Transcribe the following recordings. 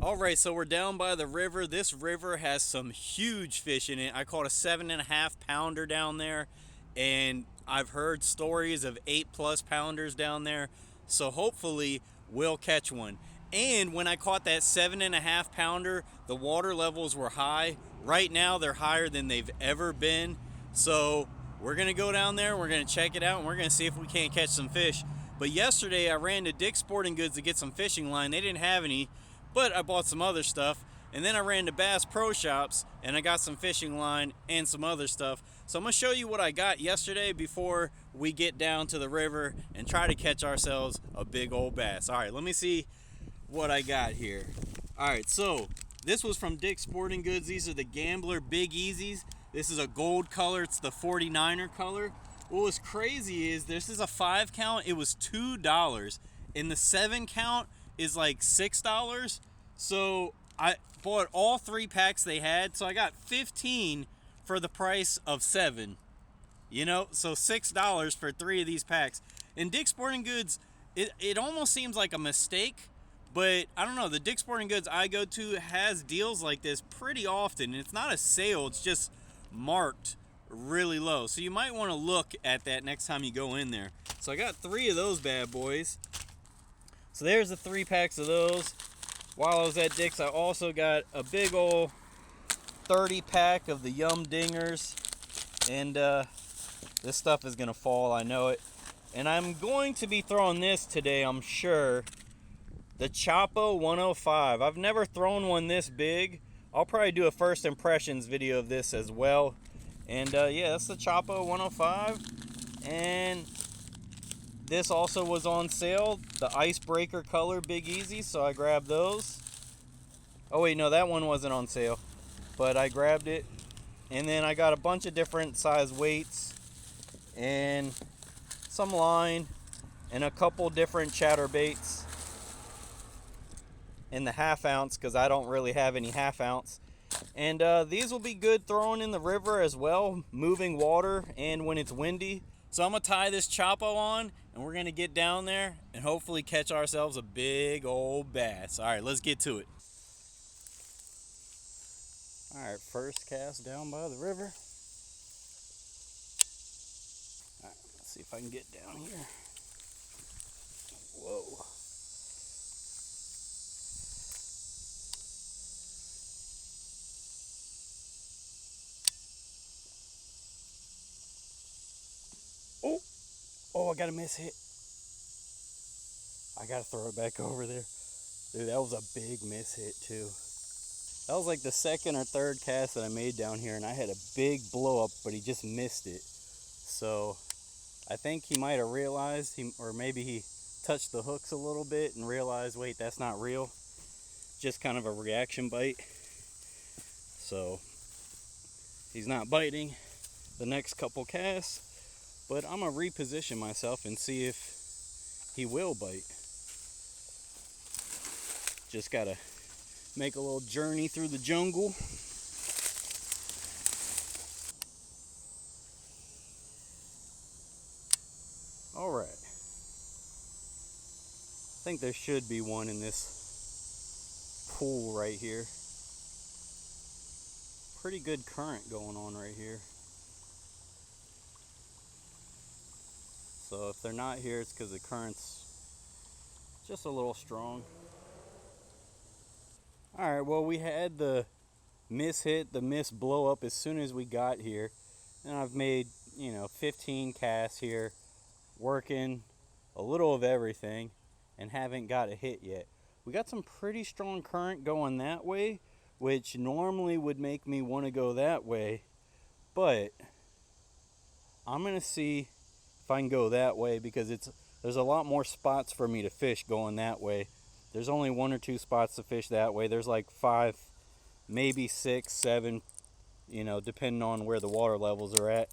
Alright, so we're down by the river. This river has some huge fish in it. I caught a 7.5 pounder down there, and I've heard stories of 8+ pounders down there. So hopefully we'll catch one. And when I caught that 7.5 pounder, the water levels were high. Right now they're higher than they've ever been. So we're gonna go down there, we're gonna check it out, and we're gonna see if we can't catch some fish. But yesterday I ran to Dick's Sporting Goods to get some fishing line. They didn't have any, but I bought some other stuff. And then I ran to Bass Pro Shops and I got some fishing line and some other stuff. So I'm gonna show you what I got yesterday before we get down to the river and try to catch ourselves a big old bass. All right, let me see what I got here. All right, so this was from Dick's Sporting Goods. These are the Gambler Big Easies. This is a gold color. It's the 49er color. What was crazy is this is a 5 count. It was $2, and the 7 count is like $6. So I bought all 3 packs they had. So I got 15 for the price of 7. You know, so $6 for 3 of these packs. And Dick's Sporting Goods, it almost seems like a mistake, but I don't know. The Dick's Sporting Goods I go to has deals like this pretty often. And it's not a sale, it's just marked really low. So you might want to look at that next time you go in there. So I got 3 of those bad boys. So there's the 3 packs of those. While I was at Dick's, I also got a big old 30 pack of the Yum Dingers. And this stuff is going to fall, I know it. And I'm going to be throwing this today, I'm sure. The Choppo 105. I've never thrown one this big. I'll probably do a first impressions video of this as well. And yeah, that's the Choppo 105. And this also was on sale, the Icebreaker color Big Easy, so I grabbed those. Oh wait, no, that one wasn't on sale, but I grabbed it. And then I got a bunch of different size weights and some line and a couple different chatterbaits in the ½ ounce, because I don't really have any ½ ounce. And these will be good throwing in the river as well, moving water and when it's windy. So I'm gonna tie this Choppo on and we're gonna get down there and hopefully catch ourselves a big old bass. All right, let's get to it. All right, first cast down by the river. All right, let's see if I can get down here. Whoa. Oh, I got a miss hit. I gotta throw it back over there. Dude, that was a big miss hit too. That was like the second or third cast that I made down here, and I had a big blow up, but he just missed it. So I think he might have realized, or maybe he touched the hooks a little bit and realized, wait, that's not real. Just kind of a reaction bite. So he's not biting the next couple casts. But I'm going to reposition myself and see if he will bite. Just got to make a little journey through the jungle. All right. I think there should be one in this pool right here. Pretty good current going on right here. So if they're not here, it's because the current's just a little strong. All right, well, we had the miss hit, the miss blow up as soon as we got here. And I've made, 15 casts here, working a little of everything, and haven't got a hit yet. We got some pretty strong current going that way, which normally would make me want to go that way. But I'm going to see if I can go that way, because there's a lot more spots for me to fish going that way. There's only 1 or 2 spots to fish that way. There's like 5, maybe 6, 7, depending on where the water levels are at,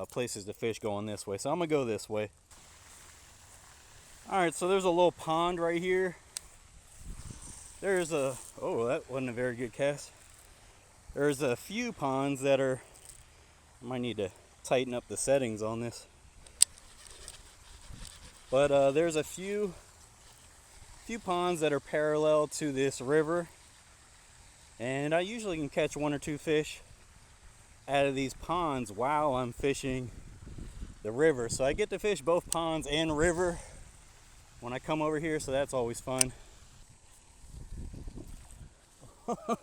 places to fish going this way. So I'm gonna go this way. All right, so there's a little pond right here. Oh, that wasn't a very good cast. There's a few ponds that I might need to tighten up the settings on this. But there's a few few ponds that are parallel to this river, and I usually can catch 1 or 2 fish out of these ponds while I'm fishing the river. So I get to fish both ponds and river when I come over here, so that's always fun.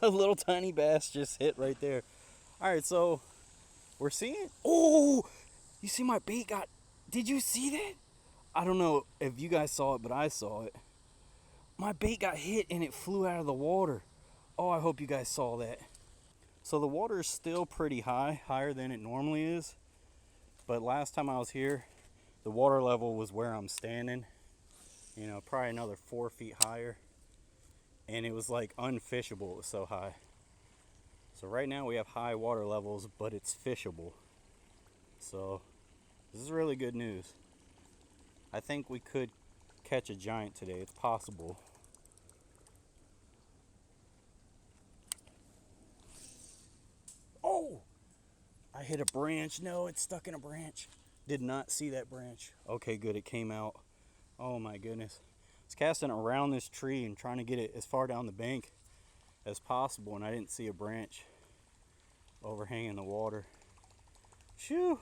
A little tiny bass just hit right there. All right, so we're seeing, oh, you see my bait got, did you see that? I don't know if you guys saw it, but I saw it. My bait got hit and it flew out of the water. Oh, I hope you guys saw that. So the water is still pretty high, higher than it normally is. But last time I was here, the water level was where I'm standing. You know, probably another 4 feet higher. And it was like unfishable, it was so high. So right now we have high water levels, but it's fishable. So this is really good news. I think we could catch a giant today. It's possible. Oh! I hit a branch. No, it's stuck in a branch. Did not see that branch. Okay, good. It came out. Oh my goodness. I was casting around this tree and trying to get it as far down the bank as possible, and I didn't see a branch overhanging the water. Shoo!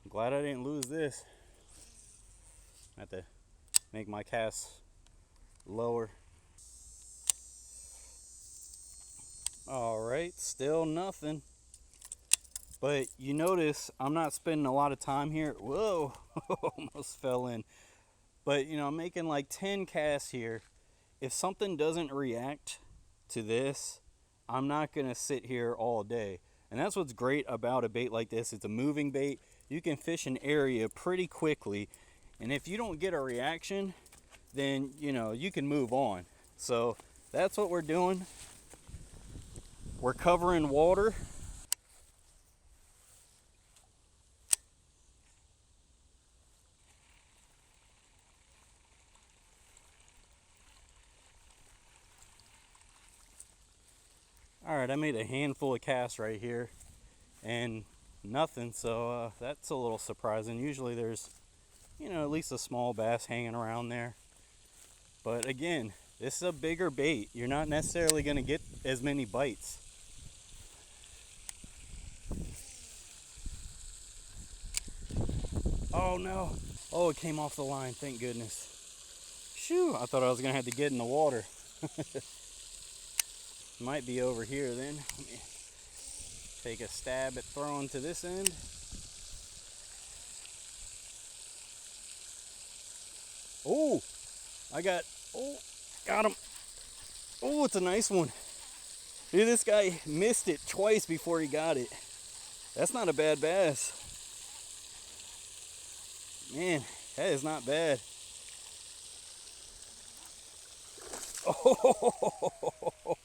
I'm glad I didn't lose this. I have to make my cast lower. All right, still nothing. But you notice I'm not spending a lot of time here. Whoa, almost fell in. But you know, I'm making like 10 casts here. If something doesn't react to this, I'm not gonna sit here all day. And that's what's great about a bait like this. It's a moving bait. You can fish an area pretty quickly. And if you don't get a reaction, then you know, you can move on. So that's what we're doing. We're covering water. All right, I made a handful of casts right here and nothing, so that's a little surprising. Usually there's, you know, at least a small bass hanging around there. But again, this is a bigger bait. You're not necessarily going to get as many bites. Oh no. Oh, it came off the line, thank goodness. Shoo, I thought I was going to have to get in the water. Might be over here then. Let me take a stab at throwing to this end. Oh, got him. Oh, it's a nice one. Dude, this guy missed it twice before he got it. That's not a bad bass. Man, that is not bad. Oh,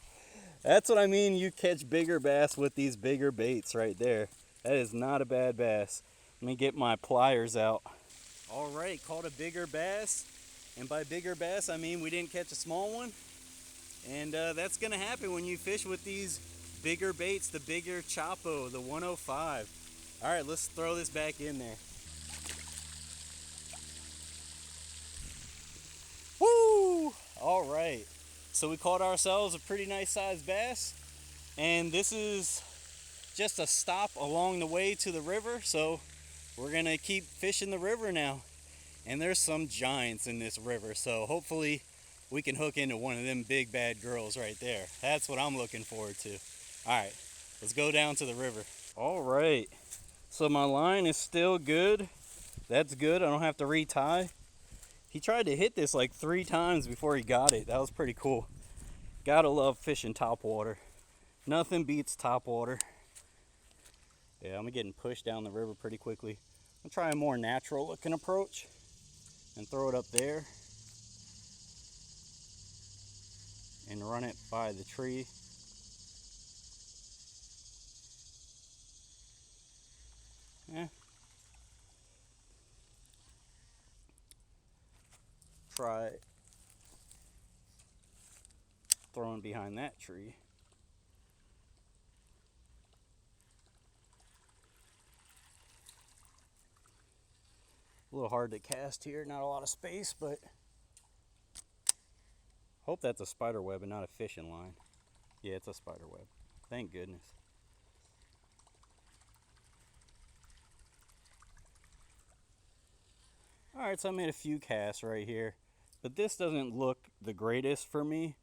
that's what I mean. You catch bigger bass with these bigger baits right there. That is not a bad bass. Let me get my pliers out. All right, caught a bigger bass. And by bigger bass, I mean we didn't catch a small one. And that's gonna happen when you fish with these bigger baits, the bigger Choppo, the 105. All right, let's throw this back in there. Woo! All right, so we caught ourselves a pretty nice sized bass, and this is just a stop along the way to the river, so we're gonna keep fishing the river now. And there's some giants in this river, so hopefully we can hook into one of them big bad girls right there. That's what I'm looking forward to. All right, let's go down to the river. All right, so my line is still good. That's good, I don't have to retie. He tried to hit this like 3 times before he got it. That was pretty cool. Gotta love fishing top water. Nothing beats top water. Yeah, I'm getting pushed down the river pretty quickly. I'm gonna try a more natural looking approach and throw it up there and run it by the tree. Yeah. Try throwing behind that tree. A little hard to cast here, not a lot of space, but Hope that's a spider web and not a fishing line. Yeah, it's a spider web. Thank goodness. Alright, so I made a few casts right here. But this doesn't look the greatest for me.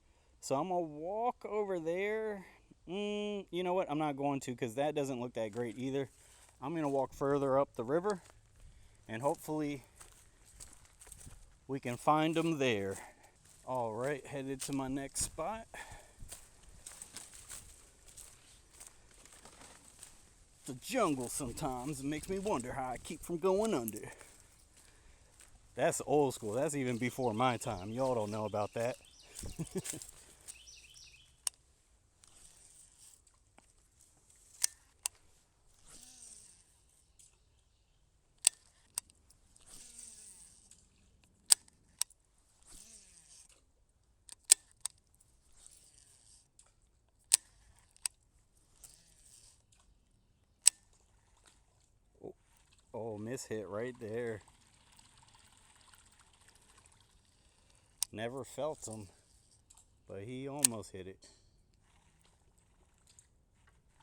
So I'm going to walk over there. You know what? I'm not going to, because that doesn't look that great either. I'm going to walk further up the river. And hopefully we can find them there. Alright, headed to my next spot. The jungle sometimes makes me wonder how I keep from going under. That's old school. That's even before my time. Y'all don't know about that. Oh, miss hit right there. Never felt him, but he almost hit it.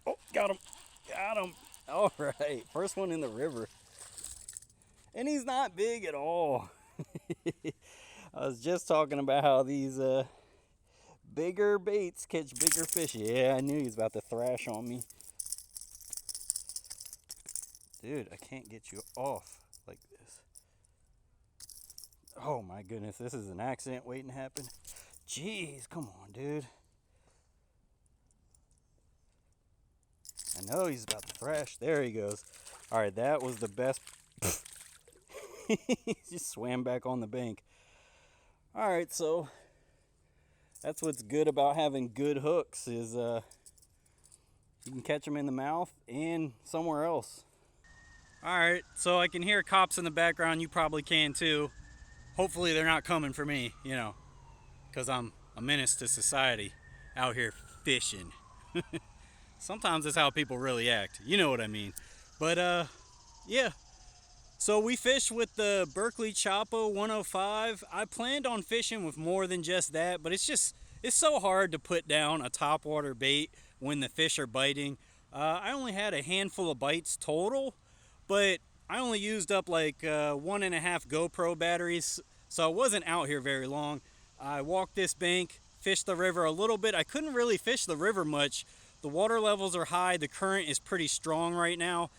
Oh, got him. Got him. All right, first one in the river. And he's not big at all. I was just talking about how these bigger baits catch bigger fish. Yeah, I knew he was about to thrash on me. Dude, I can't get you off like this. Oh my goodness, this is an accident waiting to happen. Jeez, come on, dude. I know he's about to thrash. There he goes. All right, that was the best. He just swam back on the bank. All right, so that's what's good about having good hooks is you can catch them in the mouth and somewhere else. All right, so I can hear cops in the background. You probably can too. Hopefully they're not coming for me, you know, because I'm a menace to society out here fishing. Sometimes that's how people really act. You know what I mean. But, yeah. So we fished with the Berkley Choppo 105. I planned on fishing with more than just that, but it's so hard to put down a topwater bait when the fish are biting. I only had a handful of bites total, but I only used up like 1.5 GoPro batteries, so I wasn't out here very long. I walked this bank, fished the river a little bit. I couldn't really fish the river much. The water levels are high, the current is pretty strong right now,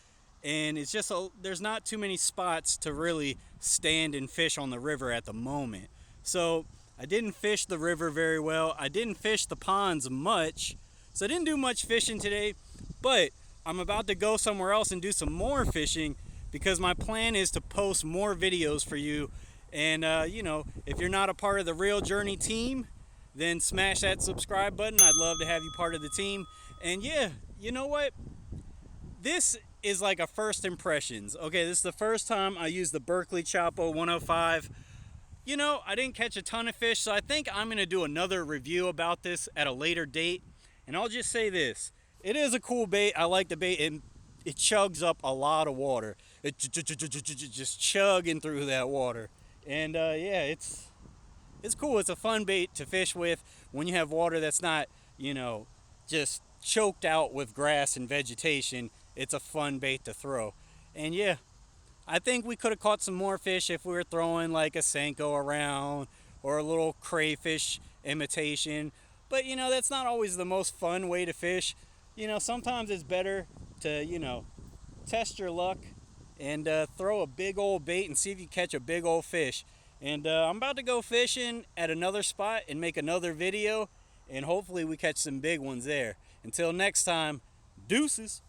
and it's just there's not too many spots to really stand and fish on the river at the moment. So I didn't fish the river very well. I didn't fish the ponds much, so I didn't do much fishing today, but I'm about to go somewhere else and do some more fishing because my plan is to post more videos for you. And you know, if you're not a part of the Real Journey team, then smash that subscribe button. I'd love to have you part of the team. And yeah, you know what? This is like a first impressions. Okay, this is the first time I used the Berkley Choppo 105. You know, I didn't catch a ton of fish, so I think I'm going to do another review about this at a later date. And I'll just say this. It is a cool bait. I like the bait, and it chugs up a lot of water. It just chugging through that water. And yeah, it's cool. It's a fun bait to fish with when you have water that's not, you know, just choked out with grass and vegetation. It's a fun bait to throw. And yeah, I think we could have caught some more fish if we were throwing like a Senko around or a little crayfish imitation. But you know, that's not always the most fun way to fish. You know, sometimes it's better to, you know, test your luck and throw a big old bait and see if you catch a big old fish. And I'm about to go fishing at another spot and make another video, and hopefully we catch some big ones there. Until next time, deuces.